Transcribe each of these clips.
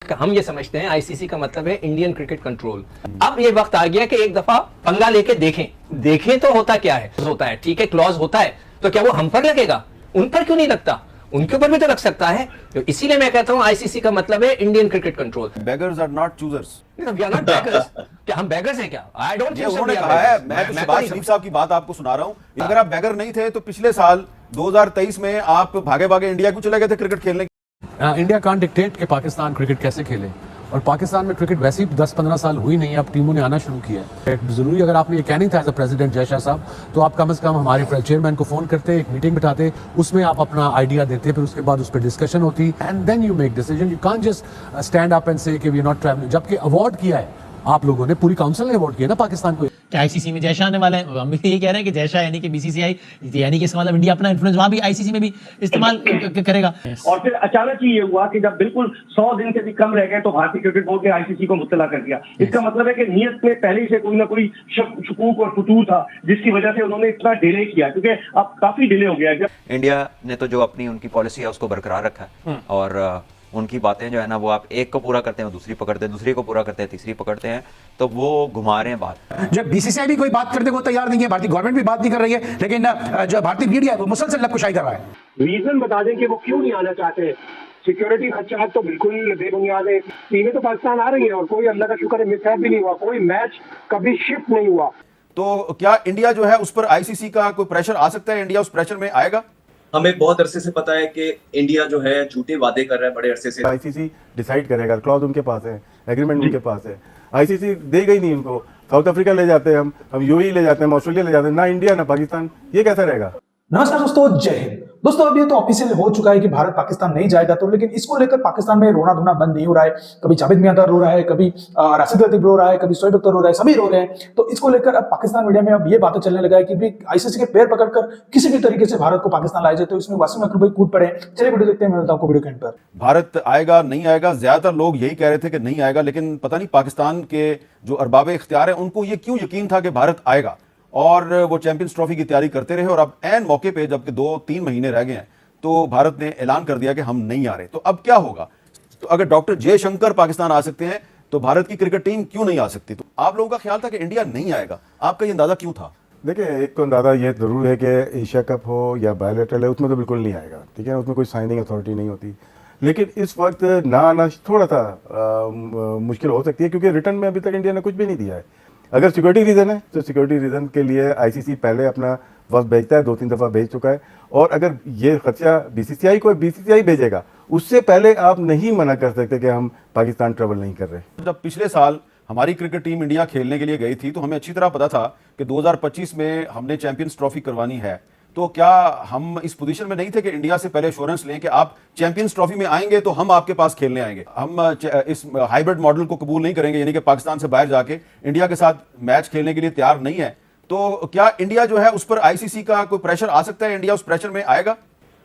हम ये समझते हैं आईसीसी का मतलब है इंडियन क्रिकेट कंट्रोल। अब ये वक्त आ गया कि एक दफा पंगा लेके देखें तो होता क्या है। होता है ठीक है, क्लॉज होता है, तो क्या वो हम पर लगेगा? उन पर क्यों नहीं लगता? उनके ऊपर भी तो लग सकता है। तो इसीलिए मैं कहता हूं आईसीसी का मतलब है Indian cricket control. Beggars are not choosers. We are not beggars. क्या हम बेगर्स हैं क्या? I don't think so. उन्होंने कहा है, मैं तो शहबाज शरीफ साहब की बात आपको सुना रहा हूं। अगर आप बेगर नहीं थे तो पिछले साल 2023 में आप भागे भागे इंडिया क्यों चले गए थे क्रिकेट खेलने? इंडिया कांट डिक्टेट कि पाकिस्तान क्रिकेट कैसे खेले, और पाकिस्तान में क्रिकेट वैसे ही 10-15 साल हुई नहीं है, अब टीमों ने आना शुरू किया है। जरूरी अगर आपने ये कहनी था as a president Jay Shah साहब, तो आप कम से कम हमारे चेयरमैन को फोन करते, एक मीटिंग बिठाते, उसमें आप अपना आइडिया देते, फिर उसके बाद उस पर डिस्कशन होती, and then you make decision. You can't just stand up and say कि वी आर नॉट ट्रैवलिंग। जबकि अवार्ड किया है आप लोगों ने, पूरी काउंसिल ने अवार्ड किया ना पाकिस्तान को। क्या आईसीसी में जय शाह आने वाला है? हम भी ये कह रहे हैं कि जय शाह यानी कि बीसीसीआई, यानी कि इसका मतलब इंडिया अपना इन्फ्लुएंस वहां भी आईसीसी में भी इस्तेमाल करेगा। और फिर अचानक ही ये हुआ कि जब बिल्कुल 100 दिन से भी कम रह गए तो भारतीय क्रिकेट बोर्ड ने आईसीसी को मुत्तला कर दिया। इसका मतलब है कि नियत में पहले से कोई ना कोई शकूक और फतूर था, जिसकी वजह से उन्होंने इतना डिले किया, क्योंकि अब काफी डिले हो गया है। इंडिया ने तो जो अपनी उनकी पॉलिसी है उसको बरकरार रखा है, और उनकी बातें जो है ना, वो आप एक को पूरा करते हैं दूसरी पकड़ते हैं, दूसरी को पूरा करते हैं तीसरी पकड़ते हैं, तो वो घुमा रहे हैं बात। जब बीसीसीआई भी कोई बात करने को तैयार नहीं है, भारतीय गवर्नमेंट भी बात नहीं कर रही है, लेकिन जो भारतीय मीडिया है वो मुसलसल लपकुशाई कर रहा है। रीजन बता दें कि वो क्यों नहीं आना चाहते। सिक्योरिटी खदशात तो बिल्कुल बेबुनियाद है। टीमें तो पाकिस्तान आ रही है और कोई अल्लाह का शुक्र है मिसहैप भी नहीं हुआ, कोई मैच कभी शिफ्ट नहीं हुआ। तो क्या इंडिया जो है उस पर आईसीसी का कोई प्रेशर आ सकता है? इंडिया उस प्रेशर में आएगा? हमें बहुत अरसे से पता है कि इंडिया जो है झूठे वादे कर रहा है बड़े अरसे से। आईसीसी डिसाइड करेगा, क्लॉज उनके पास है, एग्रीमेंट उनके पास है। आईसीसी देगा ही नहीं उनको। साउथ अफ्रीका ले जाते हैं, हम यूएई ले जाते हैं, ऑस्ट्रेलिया ले जाते हैं, ना इंडिया ना पाकिस्तान। ये कैसा रहेगा? नमस्कार दोस्तों, जय हिंद। दोस्तों अभी तो ऑफिशियल हो चुका है कि भारत पाकिस्तान नहीं जाएगा, तो लेकिन इसको लेकर पाकिस्तान में रोना धोना बंद नहीं हो रहा है। कभी जावेद मियां रो रहा है, कभी राशिद लतीफ रो रहा है, कभी शोएब अख्तर रो रहा है, सभी रो रहे हैं। तो इसको लेकर अब पाकिस्तान मीडिया में अब ये बातें चलने लगा है कि भी आईसीसी के पैर पकड़कर किसी भी तरीके से भारत को पाकिस्तान लाया जाए, तो इसमें वासिम अकबर भाई कूद पड़े। चलिए वीडियो देखते हैं, मैं मिलता हूं वीडियो के एंड पर। भारत आएगा नहीं आएगा, ज्यादातर लोग यही कह रहे थे कि नहीं आएगा, लेकिन पता नहीं पाकिस्तान के जो अरबाब इख्तियार है उनको ये क्यों यकीन था कि भारत आएगा, और वो चैंपियंस ट्रॉफी की तैयारी करते रहे। और अब एन मौके पे जबकि 2-3 महीने रह गए हैं तो भारत ने ऐलान कर दिया कि हम नहीं आ रहे। तो अब क्या होगा? तो अगर डॉक्टर जयशंकर पाकिस्तान आ सकते हैं तो भारत की क्रिकेट टीम क्यों नहीं आ सकती? तो आप लोगों का ख्याल था कि इंडिया नहीं आएगा, आपका ये अंदाजा क्यों था? देखिए, एक तो अंदाजा ये जरूर है कि एशिया कप हो या बायलैटरल है, उसमें तो बिल्कुल नहीं आएगा, ठीक है, उसमें कोई साइनिंग अथॉरिटी नहीं होती। लेकिन इस वक्त ना आना थोड़ा सा मुश्किल हो सकती है, क्योंकि रिटर्न में अभी तक इंडिया ने कुछ भी नहीं दिया है। अगर सिक्योरिटी रीजन है तो सिक्योरिटी रीजन के लिए आईसीसी पहले अपना वक्त भेजता है, 2-3 दफा भेज चुका है। और अगर ये खर्चा बीसीसीआई भेजेगा, उससे पहले आप नहीं मना कर सकते कि हम पाकिस्तान ट्रेवल नहीं कर रहे। जब पिछले साल हमारी क्रिकेट टीम इंडिया खेलने के लिए गई थी तो हमें अच्छी तरह पता था कि 2025 में हमने चैंपियंस ट्रॉफी करवानी है। तो क्या हम इस पोजीशन में नहीं थे कि इंडिया से पहले एश्योरेंस लें कि आप चैंपियंस ट्रॉफी में आएंगे तो हम आपके पास खेलने आएंगे? हम इस हाइब्रिड मॉडल को कबूल नहीं करेंगे, यानी कि पाकिस्तान से बाहर जाके इंडिया के साथ मैच खेलने के लिए तैयार नहीं है। तो क्या इंडिया जो है उस पर आईसीसी का कोई प्रेशर आ सकता है? इंडिया उस प्रेशर में आएगा?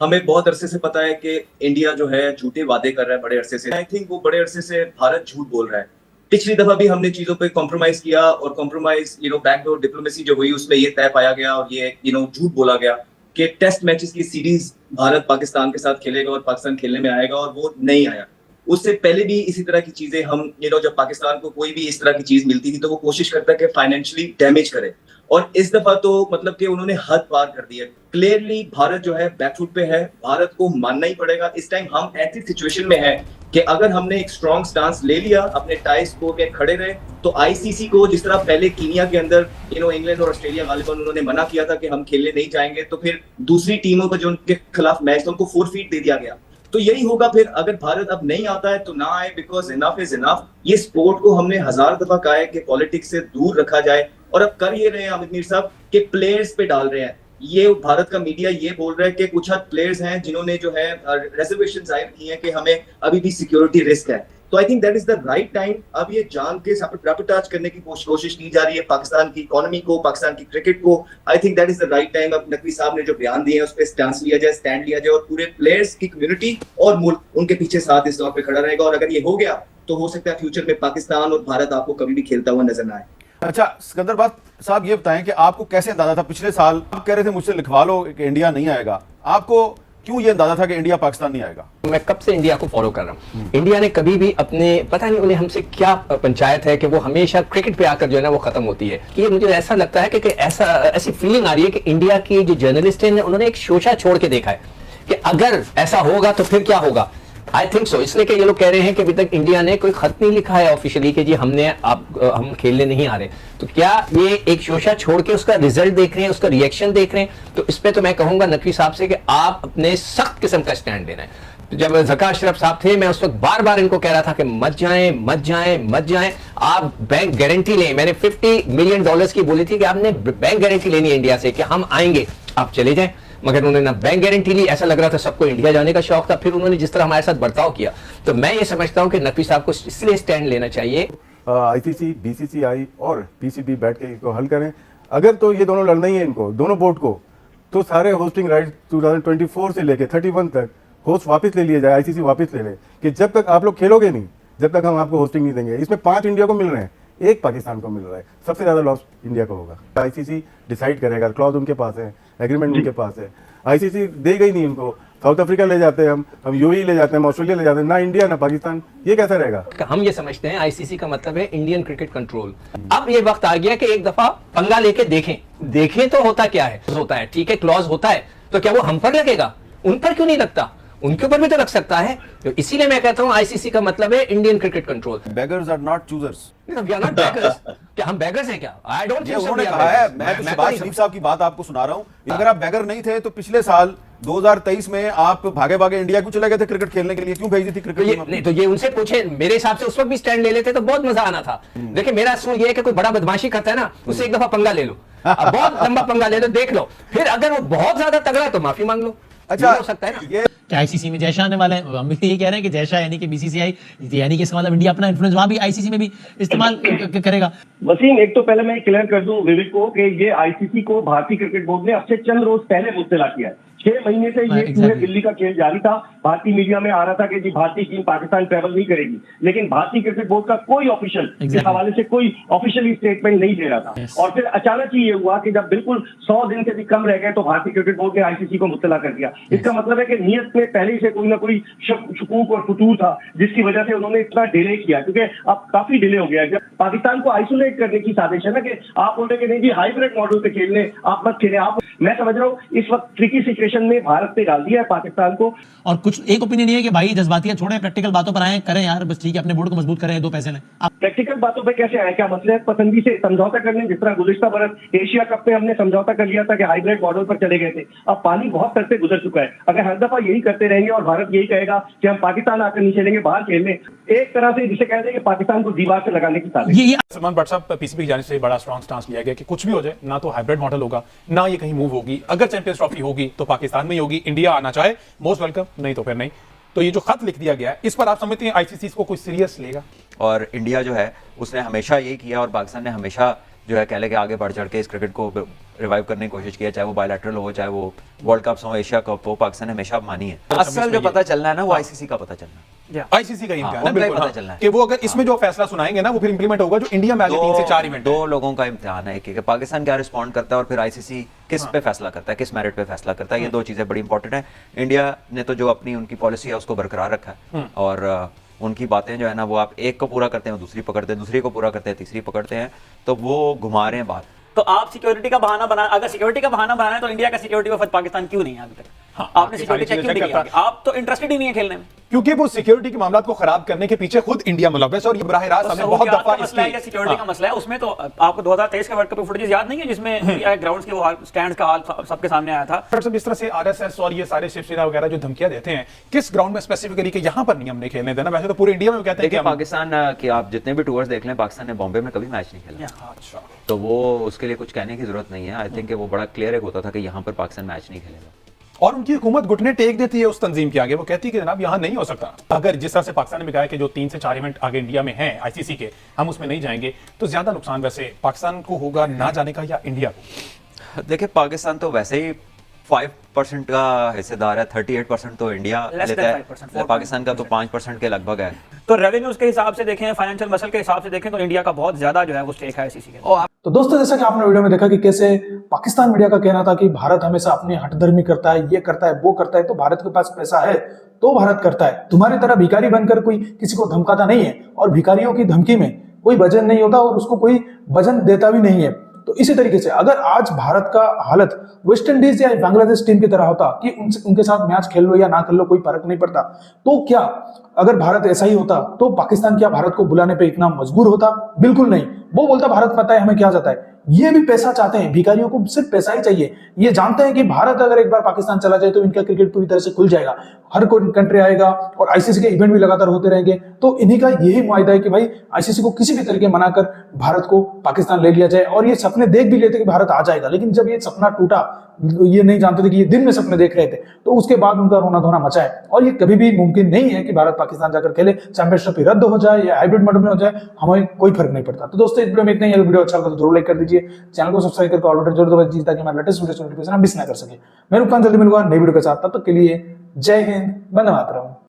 हमें बहुत अरसे से पता है कि इंडिया जो है झूठे वादे कर रहा है बड़े अरसे से। आई थिंक वो बड़े अरसे से भारत झूठ बोल रहा है। पिछली दफा भी हमने चीजों पे कॉम्प्रोमाइज किया, और कॉम्प्रोमाइज बैकडोर डिप्लोमेसी जो हुई उसमें ये तय पाया गया, और ये झूठ बोला गया कि टेस्ट मैचेस की सीरीज भारत पाकिस्तान के साथ खेलेगा और पाकिस्तान खेलने में आएगा, और वो नहीं आया। उससे पहले भी इसी तरह की चीजें हम जब पाकिस्तान को कोई भी इस तरह की चीज मिलती थी तो वो कोशिश करता है कि फाइनेंशियली डैमेज करे, और इस दफा तो मतलब कि उन्होंने हद पार कर दी है। क्लियरली भारत जो है बैकफुट पे है, भारत को मानना ही पड़ेगा। इस टाइम हम ऐसी सिचुएशन में है कि अगर हमने एक स्ट्रॉन्ग स्टांस ले लिया, अपने टाइज को के खड़े रहे, तो आईसीसी को जिस तरह पहले कीनिया के अंदर इंग्लैंड और ऑस्ट्रेलिया गालिबन उन्होंने मना किया था कि हम खेलने नहीं जाएंगे, तो फिर दूसरी टीमों को जो उनके खिलाफ मैच था उनको फोरफीट दे दिया गया। तो यही होगा फिर, अगर भारत अब नहीं आता है तो ना आए, बिकॉज इनफ इज इनफ। ये स्पोर्ट को हमने 1000 दफा कहा है कि पॉलिटिक्स से दूर रखा जाए, और अब कर ये रहे हैं अमित मीर साहब कि प्लेयर्स पे डाल रहे हैं। ये भारत का मीडिया ये बोल रहा है कि कुछ हद प्लेयर्स हैं जिन्होंने जो है रिजर्वेशन जाहिर की है कि हमें अभी भी सिक्योरिटी रिस्क है। तो I think that is the right time. अब ये जान के सैबोटेज करने की कोशिश की जा रही है पाकिस्तान की इकोनॉमी को, पाकिस्तान की क्रिकेट को। I think that is the right time. अब नकवी साहब ने जो बयान दिए हैं उस पर स्टैंड लिया जाए, और पूरे प्लेयर्स की कम्युनिटी और मुल्क उनके पीछे साथ इस दौर पे खड़ा रहेगा। और अगर ये हो गया तो हो सकता है फ्यूचर में पाकिस्तान और भारत आपको कभी भी खेलता हुआ नजर ना आए। अच्छा सिकंदर साहब, ये बताएं कि आपको कैसे अंदाजा था? पिछले साल आप कह रहे थे मुझसे लिखवा लो कि इंडिया नहीं आएगा, आपको क्यों ये अंदाजा था कि इंडिया पाकिस्तान नहीं आएगा? मैं कब से इंडिया को फॉलो कर रहा हूँ। इंडिया ने कभी भी अपने पता नहीं उन्हें हमसे क्या पंचायत है कि वो हमेशा क्रिकेट पे आकर जो है ना वो खत्म होती है। कि मुझे ऐसा लगता है कि ऐसी फीलिंग आ रही है कि इंडिया की जो जर्नलिस्ट हैं उन्होंने एक शोशा छोड़ के देखा है कि अगर ऐसा होगा तो फिर क्या होगा। आई थिंक सो, इसलिए कि ये लोग कह रहे हैं कि अभी तक इंडिया ने कोई खत नहीं लिखा है ऑफिशियली कि जी हम खेलने नहीं आ रहे। तो क्या ये एक शोशा छोड़ के उसका रिजल्ट देख रहे हैं, उसका रिएक्शन देख रहे हैं? तो इस पे तो मैं कहूंगा नकवी साहब से कि आप अपने सख्त किस्म का स्टैंड लेना है। तो जब ज़का अशरफ साहब थे, मैं उस वक्त बार बार इनको कह रहा था कि मत जाएं, आप बैंक गारंटी लें। मैंने $50 मिलियन की बोली थी कि आपने बैंक गारंटी लेनी है इंडिया से कि हम आएंगे, आप चले जाएं। मगर उन्होंने ना बैंक गारंटी ली, ऐसा लग रहा था सबको इंडिया जाने का शौक था। फिर उन्होंने जिस तरह हमारे साथ बर्ताव किया, तो मैं ये समझता हूं कि नकवी साहब को इसलिए स्टैंड लेना चाहिए। आईसीसी, बीसीसीआई और पीसीबी बैठ के इसको हल करें। अगर तो ये दोनों लड़ना ही है इनको, दोनों बोर्ड को, तो सारे होस्टिंग राइट्स 2024 से लेके 31 तक होस्ट वापस ले लिया जाए, आईसीसी वापस ले ले कि जब तक आप लोग खेलोगे नहीं, जब तक हम आपको होस्टिंग नहीं देंगे। इसमें 5 इंडिया को मिल रहे हैं, 1 पाकिस्तान को मिल रहा है। सबसे ज्यादा लॉस इंडिया को होगा। आईसीसी डिसाइड करेगा, क्लॉज उनके पास है, एग्रीमेंट उनके पास है। आईसीसी देगा ही नहीं उनको। साउथ अफ्रीका ले जाते हैं हम यूएई ले जाते हैं, ऑस्ट्रेलिया ले जाते हैं, ना इंडिया ना पाकिस्तान। ये कैसा रहेगा? हम ये समझते हैं आईसीसी का मतलब है इंडियन क्रिकेट कंट्रोल। अब ये वक्त आ गया कि एक दफा पंगा लेके देखें तो होता क्या है। ठीक है, क्लॉज होता है, तो क्या वो हम पर लगेगा? उन पर क्यों नहीं लगता? उनके ऊपर भी तो लग सकता है। तो इसीलिए मैं कहता हूं आईसीसी का मतलब है Indian cricket control. Beggars are not choosers. We are not beggars. क्या हम बेगर्स हैं क्या? I don't think so. उन्होंने कहा है, मैं तो शहबाज शरीफ साहब की बात आपको सुना रहा हूं। अगर आप बेगर नहीं थे तो पिछले साल 2023 में आप भागे इंडिया क्यों चले गए थे क्रिकेट खेलने के लिए? क्यों भेजी थी क्रिकेट टीम? नहीं तो ये उनसे पूछे। मेरे हिसाब से उस वक्त भी स्टैंड ले लेते तो बहुत मजा आना था। देखिए, मेरा असूल ये है कि कोई बड़ा बदमाशी करता है ना, उससे एक दफा पंगा ले लो, बहुत लंबा पंगा ले लो, देख लो, फिर अगर वो बहुत ज्यादा तगड़ा है तो माफी मांग लो। अच्छा, हो सकता है ना। ये क्या आईसीसी में जयशाह आने वाले हैं? हम भी ये कह रहे हैं कि जयशाह यानी कि बीसीसीआई यानी कि इसका मतलब इंडिया अपना इन्फ्लुएंस वहां भी आईसीसी में भी इस्तेमाल करेगा। वसीम, एक तो पहले मैं क्लियर कर दूं विवेक को कि ये आईसीसी को भारतीय क्रिकेट बोर्ड ने अब से चंद रोज पहले मुब्तला किया है। 6 महीने से ये पूरे दिल्ली का खेल जारी था। भारतीय मीडिया में आ रहा था कि जी भारतीय टीम पाकिस्तान ट्रैवल नहीं करेगी, लेकिन भारतीय क्रिकेट बोर्ड का कोई ऑफिशियल इस हवाले से कोई ऑफिशियली स्टेटमेंट नहीं दे रहा था। और फिर अचानक ही ये हुआ कि जब बिल्कुल 100 दिन से भी कम रह गए तो भारतीय क्रिकेट बोर्ड ने आईसीसी को मुत्तला कर दिया। इसका मतलब है कि नीयत में पहले से कोई ना कोई शकूक और फतूर था, जिसकी वजह से उन्होंने इतना डिले किया। क्योंकि अब काफी डिले हो गया। जब पाकिस्तान को आइसोलेट करने की साजिश है ना, कि आप बोल रहे कि नहीं जी हाइब्रिड मॉडल पे खेलने, आप मत खेलें। मैं समझ रहा हूँ इस वक्त ट्रिकी सिचुएशन में भारत ने डाल दिया है पाकिस्तान को। और कुछ एक ओपिनियन ये है कि भाई जज्बातियां छोड़ें, प्रैक्टिकल बातों पर आए, करें यार, बस ठीक है, अपने बोर्ड को मजबूत करें, 2 पैसे लें। प्रैक्टिकल बातों पे कैसे आए? क्या मसलहत पसंदी से समझौता करने, जिस तरह गुज़िश्ता बरस एशिया कप में हमने समझौता कर लिया था कि हाइब्रिड मॉडल पर चले गए थे। अब पानी बहुत सर से गुजर चुका है। अगर हर दफा यही करते रहेंगे और भारत यही कहेगा कि हम पाकिस्तान आकर नहीं चलेंगे, बाहर खेलने, एक तरह से जिसे कहते हैं कि पाकिस्तान को दीवार से लगाने की साजिश। ये सलमान भट्ट साहब, पीसीबी की जानिब से बड़ा स्ट्रॉन्ग स्टांस लिया गया कि कुछ भी हो जाए, ना तो हाइब्रिड मॉडल होगा, ना ये कहीं मूव होगी। अगर चैंपियंस ट्रॉफी होगी तो पाकिस्तान में ही होगी। इंडिया आना चाहे मोस्ट वेलकम, नहीं तो फिर नहीं। तो ये जो खत लिख दिया गया है, इस पर आप समझते हैं आईसीसी इसको कोई सीरियस लेगा? और इंडिया जो है उसने हमेशा यही किया, और पाकिस्तान ने हमेशा जो है कह ले के आगे बढ़ चढ़ के इस क्रिकेट को रिवाइव करने की कोशिश की है। चाहे वो बायलैटरल हो, चाहे वो वर्ल्ड कप्स हो, एशिया कप हो, पाकिस्तान ने हमेशा मानी है। असल जो पता चलना है ना, वो आईसीसी का पता चलना है। आईसीसी का इम्तिहान है, उनका ही बिल्कुल, पता हाँ, चलना है कि वो अगर इसमें जो फैसला सुनाएंगे ना, वो फिर इंप्लीमेंट होगा। जो इंडिया में आगे 3 से 4 इवेंट, 2 लोगों का इम्तिहान है। कि पाकिस्तान क्या रिस्पॉन्ड करता है और फिर आईसीसी किस पे फैसला करता है, किस मेरिट पे फैसला करता है। ये 2 चीजें बड़ी इंपॉर्टेंट है। इंडिया ने तो जो अपनी उनकी पॉलिसी है उसको बरकरार रखा है, और उनकी बातें जो है ना, वो आप एक को पूरा करते हैं, दूसरी पकड़ते हैं, दूसरी को पूरा करते हैं, तीसरी पकड़ते हैं, तो वो घुमा रहे हैं बात। तो आप सिक्योरिटी का बहाना बना, अगर सिक्योरिटी का बहाना बनाए तो इंडिया का सिक्योरिटी वफद पाकिस्तान क्यों नहीं है अभी तक? हाँ, आपने सिक्योरिटी चेक क्यों नहीं किया? आप तो इंटरेस्टेड ही नहीं है खेलने में, क्योंकि वो सिक्योरिटी के मामलों को खराब करने के पीछे खुद इंडिया मुलव्वस। और ये बराह रास्त हमने बहुत दफा मसला है, सिक्योरिटी का मसला है। उसमें तो आपको 2023 के वर्ल्ड कप फुटेज याद नहीं है जिसमें ग्राउंड्स के वो स्टैंड का हाल सबके सामने आया था? जिस तरह से आरएसएस और ये सारे शिवसेना वगैरह जो धमकियां देते हैं, किस ग्राउंड में स्पेसिफिकली कि यहाँ पर नहीं हमने खेलने देना? वैसे तो पूरे इंडिया में कहते हैं कि पाकिस्तान के आप जितने भी टूर्स देख लें, पाकिस्तान ने बॉम्बे में कभी मैच नहीं खेला। अच्छा, तो वो उसके लिए कुछ कहने की जरूरत नहीं है। आई थिंक वो बड़ा क्लियर होता था कि यहाँ पर पाकिस्तान मैच नहीं खेलेगा। और उनकी हुकूमत घुटने टेक देती है उस तंजीम के आगे। वो कहती है कि जनाब यहाँ नहीं हो सकता। अगर जिस तरह से पाकिस्तान ने भी कहा कि जो 3 से 4 इवेंट आगे इंडिया में हैं आईसीसी के, हम उसमें नहीं जाएंगे, तो ज्यादा नुकसान वैसे पाकिस्तान को होगा ना जाने का या इंडिया को? देखिए, पाकिस्तान तो वैसे ही 5% का हिस्सेदार है, 38% तो इंडिया Less लेता than है, 5%, 4%. पाकिस्तान का तो 5% के लगभग है। तो रेवेन्यूज के हिसाब से देखें, फाइनेंशियल मसल के हिसाब से देखें तो इंडिया का बहुत ज्यादा जो है वो स्टेक है आईसीसी के। तो दोस्तों जैसा कि आपने वीडियो में देखा कि कैसे पाकिस्तान मीडिया का कहना था कि भारत हमेशा अपनी हठधर्मी करता है, ये करता है, वो करता है, तो भारत के पास पैसा है तो भारत करता है। तुम्हारी तरह भिखारी बनकर कोई किसी को धमकाता नहीं है, और भिखारियों की धमकी में कोई वजन नहीं होता और उसको कोई वजन देता भी नहीं है। तो इसी तरीके से अगर आज भारत का हालत वेस्ट इंडीज या बांग्लादेश टीम की तरह होता कि उनके साथ मैच खेल लो या ना खेल लो कोई फर्क नहीं पड़ता, तो क्या अगर भारत ऐसा ही होता तो पाकिस्तान क्या भारत को बुलाने पे इतना मजबूर होता? बिल्कुल नहीं। वो बोलता भारत पता है हमें क्या जाता है। ये भी पैसा चाहते हैं, भिखारियों को सिर्फ पैसा ही चाहिए। ये जानते हैं कि भारत अगर एक बार पाकिस्तान चला जाए तो इनका क्रिकेट पूरी तरह से खुल जाएगा, हर कोई कंट्री आएगा और आईसीसी के इवेंट भी लगातार होते रहेंगे। तो इन्हीं का यही मुआहदा है कि भाई आईसीसी को किसी भी तरीके मनाकर भारत को पाकिस्तान ले लिया जाए। और ये सपने देख भी लेते कि भारत आ जाएगा, लेकिन जब ये सपना टूटा, ये नहीं जानते थे कि ये दिन में सपने देख रहे थे, तो उसके बाद उनका रोना धोना मचा है। और ये कभी भी मुमकिन नहीं है कि भारत पाकिस्तान जाकर खेले, चैंपियनशिप रद्द हो जाए या हाइब्रिड मॉडल में हो जाए, हमें कोई फर्क नहीं पड़ता। तो दोस्तों इस वीडियो में इतना ही। अगर वीडियो अच्छा लगा तो जरूर लाइक कर दीजिए, चैनल को सब्सक्राइब करके ऑल बटन जरूर दबा दीजिए ताकि हमारे लेटेस्ट वीडियो नोटिफिकेशन मिस ना कर सके। मैं रुकता हूं, जल्दी मिलूंगा नई वीडियो के साथ। तब तक के लिए जय हिंद, वंदे मातरम।